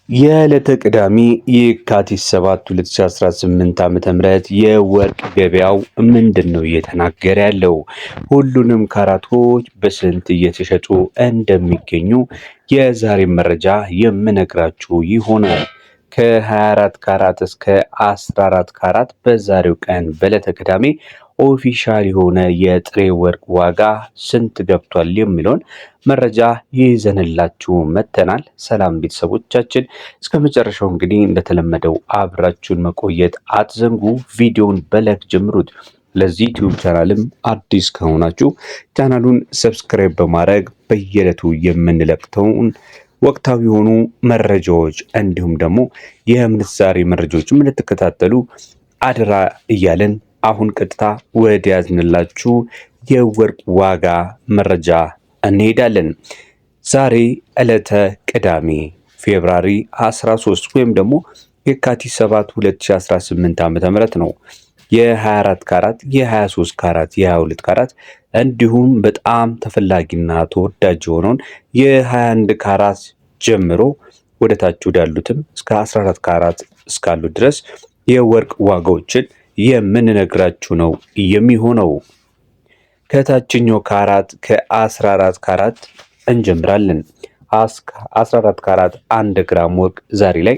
የዕለተ ቅዳሜ የካቲት 7 2018 ዓ.ም የወርቅ ገበያው ምንድነው እየተናገረ ያለው? ሁሉንም ካራቶች በስንት እየተሸጡ እንደሚገኙ የዛሬ መረጃ የምነግራችሁ ይሆናል። ከ24 ካራት እስከ 14 ካራት በዛሬው ቀን በዕለተ ቅዳሜ ኦፊሻል የሆነ የጥሬ ወርቅ ዋጋ ስንት ገብቷል የሚለውን መረጃ ይዘንላችሁ መጥተናል። ሰላም ቤተሰቦቻችን፣ እስከ መጨረሻው እንግዲህ እንደተለመደው አብራችሁን መቆየት አትዘንጉ። ቪዲዮውን በላይክ ጀምሩት። ለዚህ ዩቲዩብ ቻናልም አዲስ ከሆናችሁ ቻናሉን ሰብስክራይብ በማድረግ በየዕለቱ የምንለቅተውን ወቅታዊ የሆኑ መረጃዎች እንዲሁም ደግሞ የምንዛሬ መረጃዎችን እንድትከታተሉ አደራ እያለን አሁን ቀጥታ ወደ ያዝንላችሁ የወርቅ ዋጋ መረጃ እንሄዳለን። ዛሬ ዕለተ ቅዳሜ ፌብራሪ 13 ወይም ደግሞ የካቲት 7 2018 ዓ.ም ነው። የ24 ካራት፣ የ23 ካራት፣ የ22 ካራት እንዲሁም በጣም ተፈላጊና ተወዳጅ የሆነውን የ21 ካራት ጀምሮ ወደ ታች ወዳሉትም እስከ 14 ካራት እስካሉ ድረስ የወርቅ ዋጋዎችን የምንነግራችሁ ነው የሚሆነው። ከታችኛው ካራት ከ14 ካራት እንጀምራለን። 14 ካራት 1 ግራም ወርቅ ዛሬ ላይ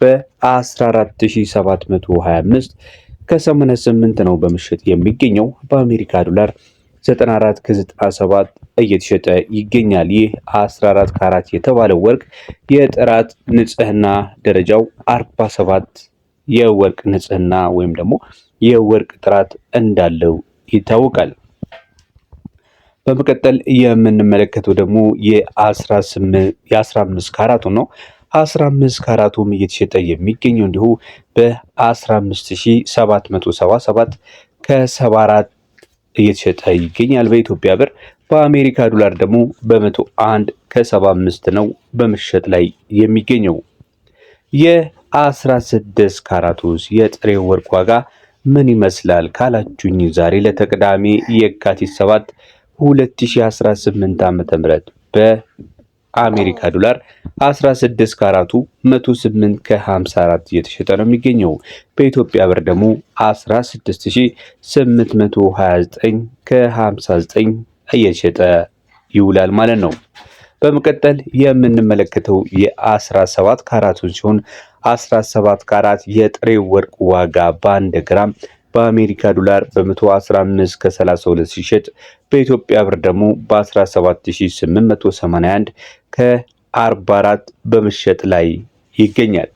በ14725 ከ88 ነው በምሽት የሚገኘው። በአሜሪካ ዶላር 94 ከ97 እየተሸጠ ይገኛል። ይህ 14 ካራት የተባለው ወርቅ የጥራት ንጽህና ደረጃው 47 የወርቅ ንጽህና ወይም ደግሞ የወርቅ ጥራት እንዳለው ይታወቃል። በመቀጠል የምንመለከተው ደግሞ የ15 ካራቱ ነው። 15 ካራቱም እየተሸጠ የሚገኘው እንዲሁ በ15777 ከ74 እየተሸጠ ይገኛል በኢትዮጵያ ብር። በአሜሪካ ዶላር ደግሞ በ101 ከ75 ነው በመሸጥ ላይ የሚገኘው። የ16 ካራቱስ የጥሬ ወርቅ ዋጋ ምን ይመስላል ካላችሁኝ ዛሬ ለተቅዳሜ የካቲት 7 2018 ዓ.ም በአሜሪካ ዶላር 16 ካራቱ 108 ከ54 እየተሸጠ ነው የሚገኘው። በኢትዮጵያ ብር ደግሞ 16829 ከ59 እየተሸጠ ይውላል ማለት ነው። በመቀጠል የምንመለከተው የ17 ካራቱን ሲሆን 17 ካራት የጥሬ ወርቅ ዋጋ በ1 ግራም በአሜሪካ ዶላር በ115 ከ32 ሲሸጥ በኢትዮጵያ ብር ደግሞ በ17881 ከ44 በመሸጥ ላይ ይገኛል።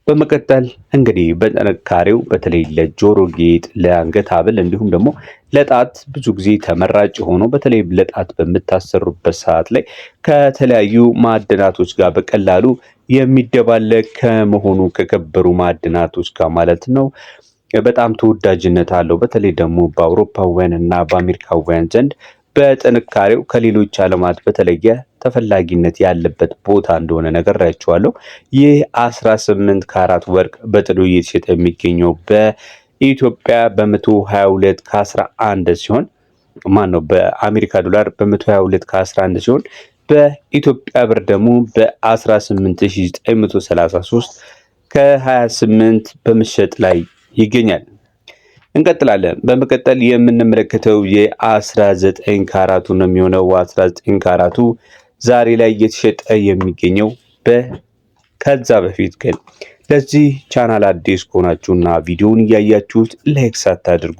በመቀጠል እንግዲህ በጥንካሬው በተለይ ለጆሮ ጌጥ፣ ለአንገት ሐብል እንዲሁም ደግሞ ለጣት ብዙ ጊዜ ተመራጭ ሆኖ በተለይ ለጣት በምታሰሩበት ሰዓት ላይ ከተለያዩ ማዕድናቶች ጋር በቀላሉ የሚደባለቅ ከመሆኑ ከከበሩ ማዕድናቶች ጋር ማለት ነው በጣም ተወዳጅነት አለው። በተለይ ደግሞ በአውሮፓውያን እና በአሜሪካውያን ዘንድ በጥንካሬው ከሌሎች ዓለማት በተለየ ተፈላጊነት ያለበት ቦታ እንደሆነ ነግሬያችኋለሁ። ይህ 18 ካራት ወርቅ በጥሩ እየተሸጠ የሚገኘው በኢትዮጵያ በ122 ከ11 ሲሆን በአሜሪካ ዶላር በ122 ከ11 ሲሆን በኢትዮጵያ ብር ደግሞ በ18933 ከ28 በመሸጥ ላይ ይገኛል። እንቀጥላለን። በመቀጠል የምንመለከተው የ19 ካራቱ ነው የሚሆነው። 19 ካራቱ ዛሬ ላይ እየተሸጠ የሚገኘው ከዛ በፊት ግን ለዚህ ቻናል አዲስ ከሆናችሁና ቪዲዮውን እያያችሁት ላይክ ሳታደርጉ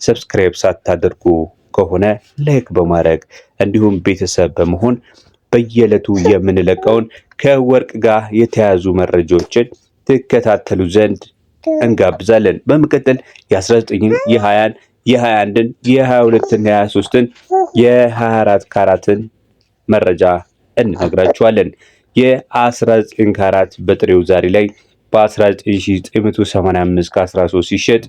ሰብስክራይብ ሳታደርጉ ከሆነ ላይክ በማድረግ እንዲሁም ቤተሰብ በመሆን በየዕለቱ የምንለቀውን ከወርቅ ጋር የተያዙ መረጃዎችን ትከታተሉ ዘንድ እንጋብዛለን። በመቀጠል የ19ን፣ የ20ን፣ የ21ን፣ የ22ን፣ የ23ን፣ የ24 ካራትን መረጃ እንነግራችኋለን። የ19 ካራት በጥሬው ዛሬ ላይ በ19985 ከ13 ሲሸጥ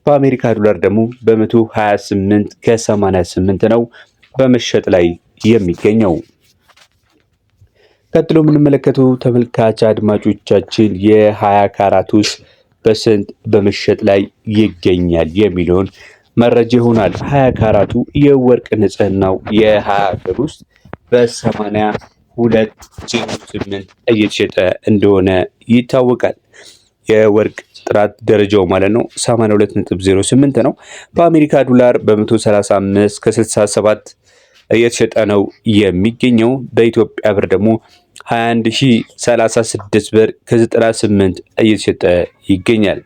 በአሜሪካ ዶላር ደግሞ በ128 ከ88 ነው በመሸጥ ላይ የሚገኘው። ቀጥሎ የምንመለከተው ተመልካች አድማጮቻችን የ20 ካራቱስ በስንት በመሸጥ ላይ ይገኛል የሚለውን መረጃ ይሆናል። 20 ካራቱ የወርቅ ንጽህናው የ20 ብር ውስጥ በ80 208 እየተሸጠ እንደሆነ ይታወቃል። የወርቅ ጥራት ደረጃው ማለት ነው 82.08 ነው። በአሜሪካ ዶላር በ135 ከ67 እየተሸጠ ነው የሚገኘው። በኢትዮጵያ ብር ደግሞ 21036 ብር ከ98 እየተሸጠ ይገኛል።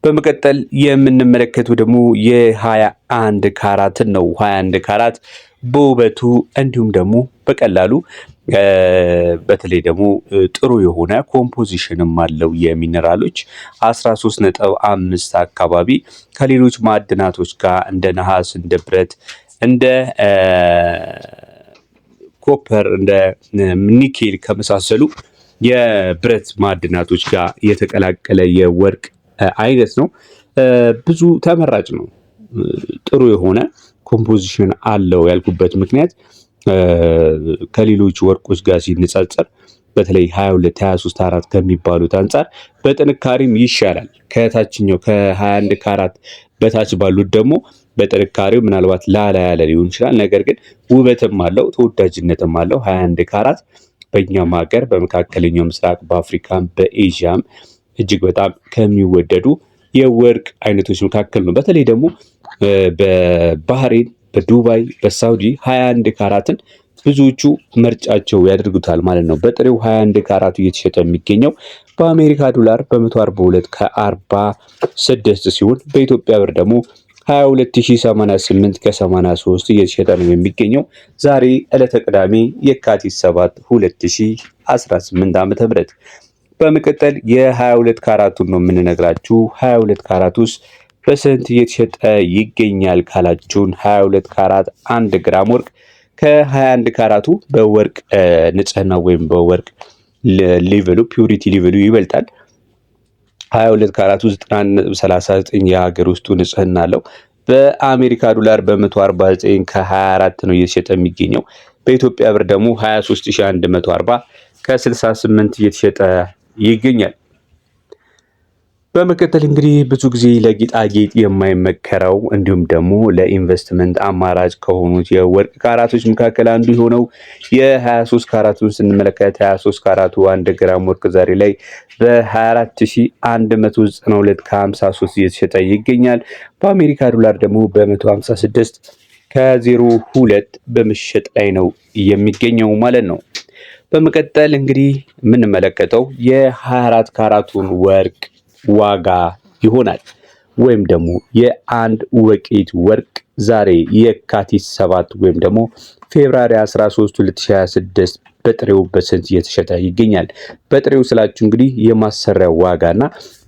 በመቀጠል የምንመለከተው ደግሞ የ21 ካራትን ነው። 21 ካራት በውበቱ እንዲሁም ደግሞ በቀላሉ በተለይ ደግሞ ጥሩ የሆነ ኮምፖዚሽንም አለው። የሚነራሎች 13.5 አካባቢ ከሌሎች ማዕድናቶች ጋር እንደ ነሐስ፣ እንደ ብረት፣ እንደ ኮፐር፣ እንደ ኒኬል ከመሳሰሉ የብረት ማዕድናቶች ጋር የተቀላቀለ የወርቅ አይነት ነው። ብዙ ተመራጭ ነው። ጥሩ የሆነ ኮምፖዚሽን አለው ያልኩበት ምክንያት ከሌሎች ወርቆች ጋር ሲነጻጸር በተለይ 22፣ 23 ካራት ከሚባሉት አንጻር በጥንካሬም ይሻላል። ከታችኛው ከ21 ካራት በታች ባሉት ደግሞ በጥንካሬው ምናልባት ላላ ያለ ሊሆን ይችላል። ነገር ግን ውበትም አለው፣ ተወዳጅነትም አለው። 21 ካራት በእኛም ሀገር በመካከለኛው ምስራቅ፣ በአፍሪካም በኤዥያም እጅግ በጣም ከሚወደዱ የወርቅ አይነቶች መካከል ነው። በተለይ ደግሞ በባህሬን፣ በዱባይ፣ በሳውዲ 21 ካራትን ብዙዎቹ ምርጫቸው ያደርጉታል ማለት ነው። በጥሬው 21 ካራቱ እየተሸጠ የሚገኘው በአሜሪካ ዶላር በ142 ከ46 ሲሆን በኢትዮጵያ ብር ደግሞ 22088 ከ83 እየተሸጠ ነው የሚገኘው። ዛሬ ዕለተ ቅዳሜ የካቲት 7 2018 ዓ.ም። በመቀጠል የ22 ካራቱን ነው የምንነግራችሁ። 22 ካራት ውስጥ በስንት እየተሸጠ ይገኛል ካላችሁን 22 ካራት 1 ግራም ወርቅ ከ21 ካራቱ በወርቅ ንጽህና ወይም በወርቅ ሌቨሉ ፒዩሪቲ ሌቨሉ ይበልጣል። 22 ካራቱ 9.39 የሀገር ውስጡ ንጽህና አለው። በአሜሪካ ዶላር በ149 ከ24 ነው እየተሸጠ የሚገኘው። በኢትዮጵያ ብር ደግሞ 23140 ከ68 እየተሸጠ ይገኛል። በመቀጠል እንግዲህ ብዙ ጊዜ ለጌጣጌጥ የማይመከረው እንዲሁም ደግሞ ለኢንቨስትመንት አማራጭ ከሆኑት የወርቅ ካራቶች መካከል አንዱ የሆነው የ23 ካራቱን ስንመለከት 23 ካራቱ 1 ግራም ወርቅ ዛሬ ላይ በ24192 ከ53 እየተሸጠ ይገኛል። በአሜሪካ ዶላር ደግሞ በ156 ከ02 በመሸጥ ላይ ነው የሚገኘው ማለት ነው። በመቀጠል እንግዲህ የምንመለከተው የ24 ካራቱን ወርቅ ዋጋ ይሆናል። ወይም ደግሞ የአንድ ወቄት ወርቅ ዛሬ የካቲት 7 ወይም ደግሞ ፌብራሪ 13 2026 በጥሬው በስንት እየተሸጠ ይገኛል? በጥሬው ስላችሁ እንግዲህ የማሰሪያ ዋጋና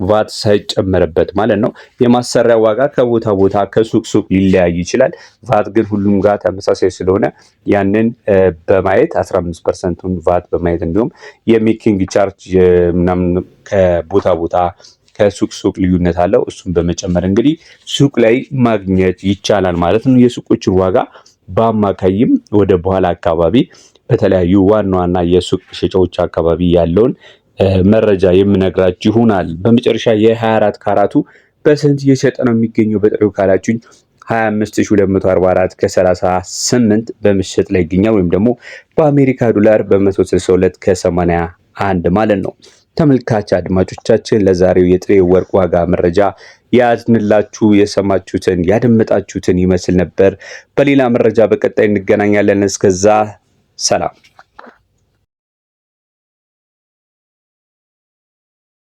ቫት ሳይጨመርበት ማለት ነው። የማሰሪያ ዋጋ ከቦታ ቦታ ከሱቅ ሱቅ ሊለያይ ይችላል። ቫት ግን ሁሉም ጋር ተመሳሳይ ስለሆነ ያንን በማየት 15%ን ቫት በማየት እንዲሁም የሜኪንግ ቻርጅ ምናምን ከቦታ ቦታ ከሱቅ ሱቅ ልዩነት አለው። እሱን በመጨመር እንግዲህ ሱቅ ላይ ማግኘት ይቻላል ማለት ነው። የሱቆችን ዋጋ በአማካይም ወደ በኋላ አካባቢ በተለያዩ ዋና ዋና የሱቅ ሸጫዎች አካባቢ ያለውን መረጃ የምነግራችሁ ይሆናል። በመጨረሻ የ24 ካራቱ በስንት እየሸጠ ነው የሚገኘው በጥሬው ካላችሁኝ 25244 ከ38 በመሸጥ ላይ ይገኛል። ወይም ደግሞ በአሜሪካ ዶላር በ162 ከ81 ማለት ነው። ተመልካች አድማጮቻችን ለዛሬው የጥሬ ወርቅ ዋጋ መረጃ ያዝንላችሁ የሰማችሁትን ያደመጣችሁትን ይመስል ነበር። በሌላ መረጃ በቀጣይ እንገናኛለን። እስከዛ ሰላም።